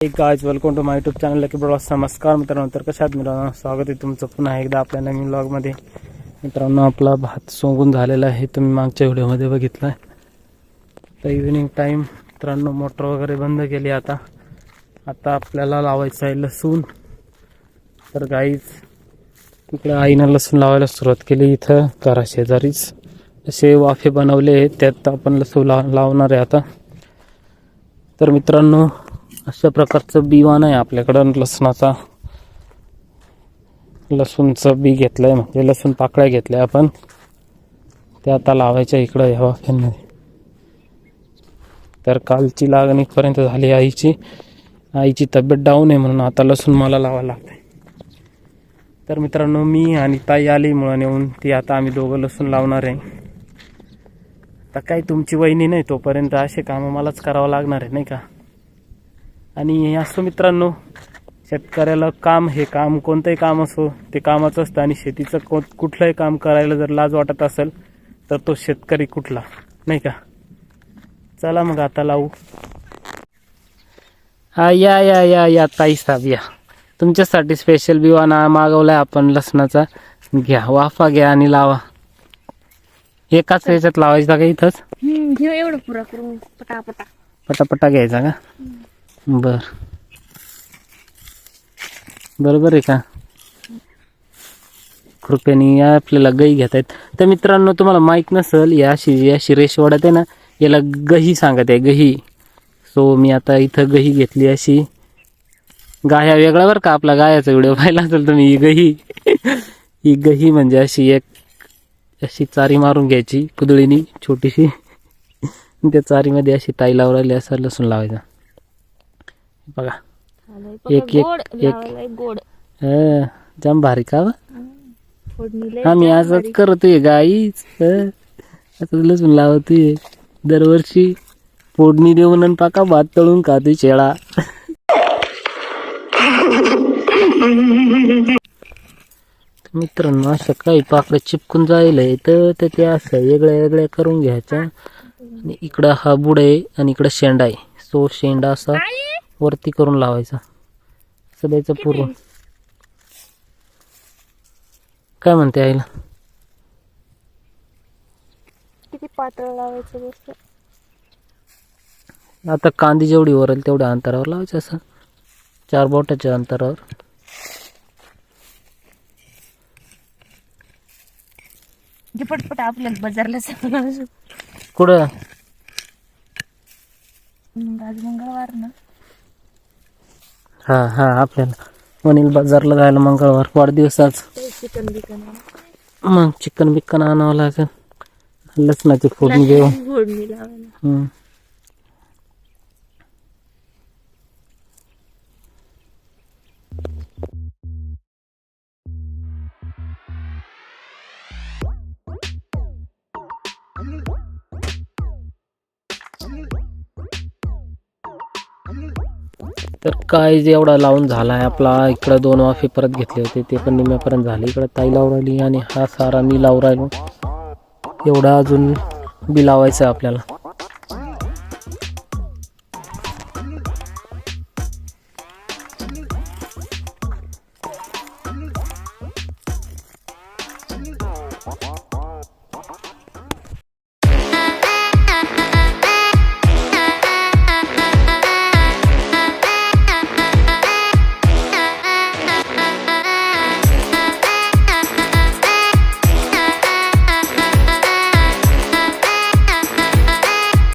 Guys welcome to my YouTube channel Lucky Blogs. नमस्कार मित्रांनो, तर कशा आहात मित्रांनो? स्वागत आहे तुमचं पुन्हा एकदा आपल्या नवीन ब्लॉगमध्ये। मित्रांनो, आपला भात सोंगून झालेला आहे, तुम्ही मागच्या व्हिडिओमध्ये बघितलाय। तर इव्हिनिंग टाइम मित्रांनो, मोटर वगैरे बंद केली। आता आपल्याला लावायचं आहे लसूण। तर गाईज इकडे आईनं लसूण लावायला सुरुवात केली। इथं घरा शेजारीच असे वाफे बनवले आहेत, त्यात आपण लसूण लावणार आहे आता। तर मित्रांनो, अशा प्रकारचं बिवाण आहे आपल्याकडं लसणाचा। लसूणचं बी घेतलंय, म्हणजे लसूण पाकळ्या घेतल्या आपण, त्या आता लावायच्या इकडं ह्या वाफ्यांमध्ये। तर कालची लागणीपर्यंत झाली आईची तब्येत डाऊन आहे, म्हणून आता लसूण मला लावायला लागतंय। तर मित्रांनो, मी आणि ताई आली मुळाने येऊन, ती आता आम्ही दोघं लसूण लावणार आहे। तर काही तुमची वहिनी नाही तोपर्यंत असे कामं मलाच करावं लागणार आहे, नाही का? आणि असं मित्रांनो, शेतकऱ्याला काम हे काम कोणतंही काम असो ते कामाचं असतं। आणि शेतीचं कुठलंही काम करायला जर लाज वाटत असेल तर तो शेतकरी कुठला, नाही का? चला मग आता लावू। हा या ताई साहेब या, तुमच्यासाठी स्पेशल बिवाणा मागवलाय आपण लसणाचा। घ्या, वाफा घ्या आणि लावा। एकाच याच्यात लावायचा का इथंच? एवढं पुरा करून पटापटा घ्यायचा का? बरोबर आहे का? कृपयाने आपल्याला गही घेता येत। तर मित्रांनो, तुम्हाला माहित नसेल, या अशी रेष वाढत आहे ना, याला गही सांगत आहे, गही। सो मी आता इथं गही घेतली अशी। गाया वेगळा बरं का, आपला गायाचा व्हिडिओ पाहिला असेल तुम्ही। ही गही म्हणजे अशी चारी मारून घ्यायची कुदळीनी छोटीशी, त्या चारीमध्ये अशी टाई लावली, असं लसूण लावायचा बघा। एक गोड जाम भारी का? आम्ही असंच करतोय गाईच, असं लसूण लावतोय दरवर्षी। फोडणी देऊन आणि पाका भात तळून खातोय शेळा। मित्रांनो, अशा काही पाकड्या चिपकून जायला तर ते असं वेगळ्या करून घ्यायच्या। आणि इकडं हा बुड आहे आणि इकडं शेंडा आहे। सो शेंडा असा वरती करून लावायचा, असं द्यायचं पूर्ण। काय म्हणते आईला? किती पातळ लावायचं बस? आता कांदी जेवढी वरेल तेवढ्या अंतरावर लावायचं, असं 4 बोटाच्या अंतरावर। पटपट आपल्याला बाजारला कुठं? आज मंगळवार ना? हा आपल्याला वनील बाजारला जायला मंगळवार, वाढदिवसाच। मग चिकन बिक्कन आणावं लागेल, लसणाची फोडणी देऊ। तर काय एवढा लावून झालाय आपला। इकडं 2 वाफे परत घेतले होते, ते पण निम्म्यापर्यंत झाले। इकडं ताई लावून राहिली आणि हा सारा मी लावून राहिलो। एवढा अजून बी लावायचं आपल्याला।